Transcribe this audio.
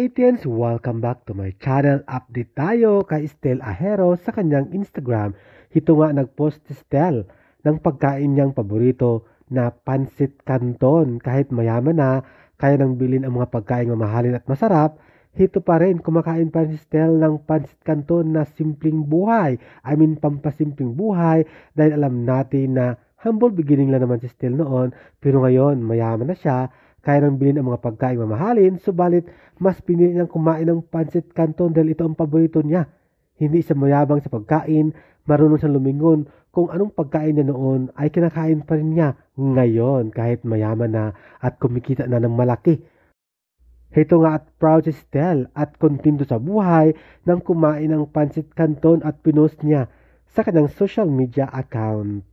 Atians! Welcome back to my channel. Update tayo kay Estel Ahero sa kanyang Instagram. Ito nga nagpost si Estel ng pagkain niyang paborito na pansit canton. Kahit mayaman na, kaya nang bilhin ang mga pagkain mamahalin at masarap, hito pa rin kumakain pa rin si Estel ng pansit canton na simpleng buhay. Pampasimpleng buhay dahil alam natin na humble beginning lang naman si Estel noon, pero ngayon mayaman na siya. Kaya nang bilhin ang mga pagkain mamahalin, subalit mas pinili niyang kumain ng pancit canton dahil ito ang paborito niya. Hindi siya mayabang sa pagkain, marunong siyang lumingon kung anong pagkain niya noon ay kinakain pa rin niya ngayon kahit mayaman na at kumikita na ng malaki. Ito nga at proud si Estel at kontento sa buhay nang kumain ng pancit canton at pinost niya sa kanyang social media account.